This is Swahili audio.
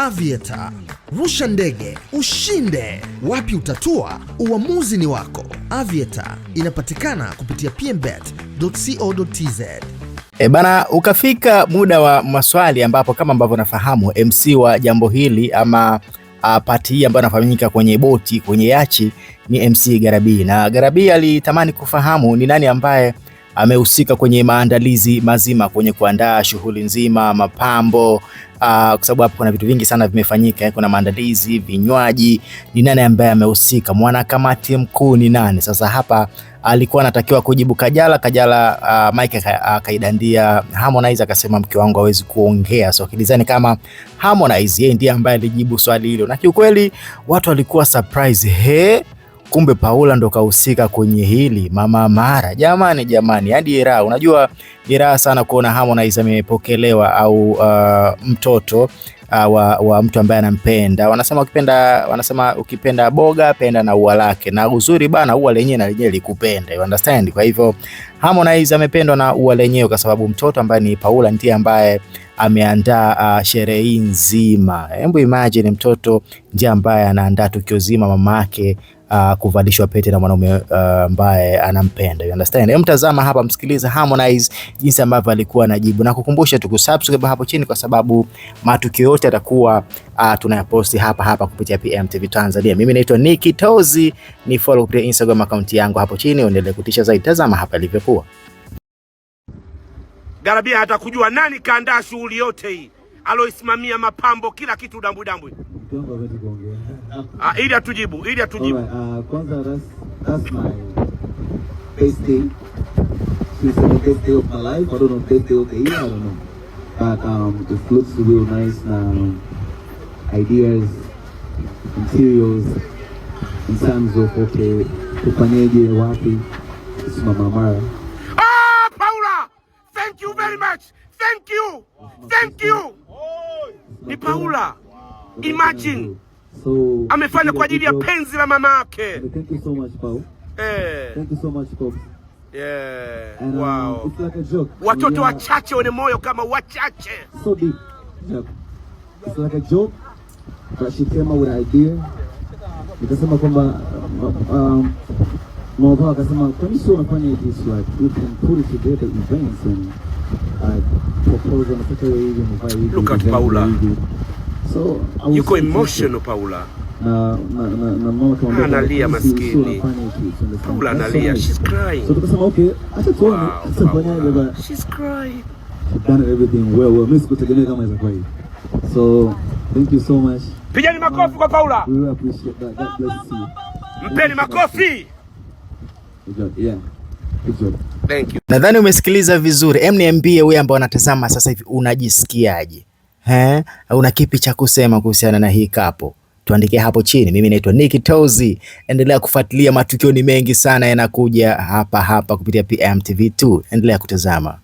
Aviator. Rusha ndege, ushinde. Wapi utatua? Uamuzi ni wako. Aviator inapatikana kupitia pmbet.co.tz. Bana, ukafika muda wa maswali ambapo kama ambavyo nafahamu MC wa jambo hili ama party hii ambayo inafahamika kwenye boti, kwenye yachi ni MC Garabii. Na Garabii alitamani kufahamu ni nani ambaye amehusika kwenye maandalizi mazima, kwenye kuandaa shughuli nzima, mapambo, kwa sababu hapo kuna vitu vingi sana vimefanyika. Kuna maandalizi, vinywaji, ni nani ambaye amehusika, mwanakamati mkuu ni nani? Sasa hapa alikuwa anatakiwa kujibu Kajala, Mike akaidandia Harmonize, akasema mke wangu hawezi kuongea. So kidizani kama Harmonize yeye ndiye ambaye alijibu swali hilo, na kiukweli watu walikuwa surprise. Kumbe Paula ndo kahusika kwenye hili. Mama Mara, jamani, hadi raha. Unajua ni raha sana kuona Harmonize amepokelewa au mtoto wa mtu ambaye anampenda. Wanasema ukipenda boga penda na ua lake, na uzuri bana ua lenyewe na lenyewe likupenda, you understand? Kwa hivyo Harmonize amependwa na ua lenyewe kwa sababu mtoto ambaye ni Paula ndiye ambaye ameandaa sherehe nzima. Hebu imagine mtoto ndiye ambaye anaandaa tukio zima, mamake kuvalishwa pete na mwanaume ambaye anampenda, you understand? Mtazama hapa, msikiliza Harmonize jinsi ambavyo alikuwa anajibu, na kukumbusha tu kusubscribe hapo chini kwa sababu matukio yote yatakuwa tunayaposti hapa kupitia PMTV Tanzania. Mimi naitwa Nicky Tozi, ni follow kupitia Instagram account yangu hapo chini, uendelee kutisha zaidi. Tazama hapa ilivyokuwa. Garabii hata kujua nani kaandaa shughuli yote hii, aloisimamia mapambo, kila kitu dambwi. Ili atujibu. Kwanza that's my best day. It's the best day of my life. I don't know, best day of the year, I don't know. But it looks real nice now. Ideas, materials, in terms of tufanyeje wapi, it's Mama Mara. Paula! Thank you very much. Thank you. Ni Paula. Imagine. So amefanya kwa ajili ya penzi la mama yake. Thank you so much, Paul. Thank you so much, Pops. Yeah. And, wow. It's like a joke. Watoto wachache wenye moyo kama wachache. So deep. Joke. It's like a joke. But she came up with an idea. Nikasema kwamba Mama akasema kwa nini sio unafanya this, like you can put it together events and propose on such a way even. Look at Paula. So yuko emotional Paula. Na mama kaambia analia maskini. Paula analia, she's crying. So tukasema okay, acha tuone tutafanyaje baba. She's crying. She's done everything well. Mimi sikutegemea kama itakuwa hivi. So thank you so much. Pigeni makofi kwa Paula. We really appreciate that. God bless you. Mpeni makofi. Good job. Yeah. Good job. Thank you. Nadhani umesikiliza vizuri. Niambie wewe ambao unatazama sasa hivi unajisikiaje? Una kipi cha kusema kuhusiana na hii kapo? Tuandikie hapo chini. Mimi naitwa Nicky Tozi. Endelea kufuatilia, matukio ni mengi sana yanakuja hapa kupitia PMTV2. Endelea kutazama.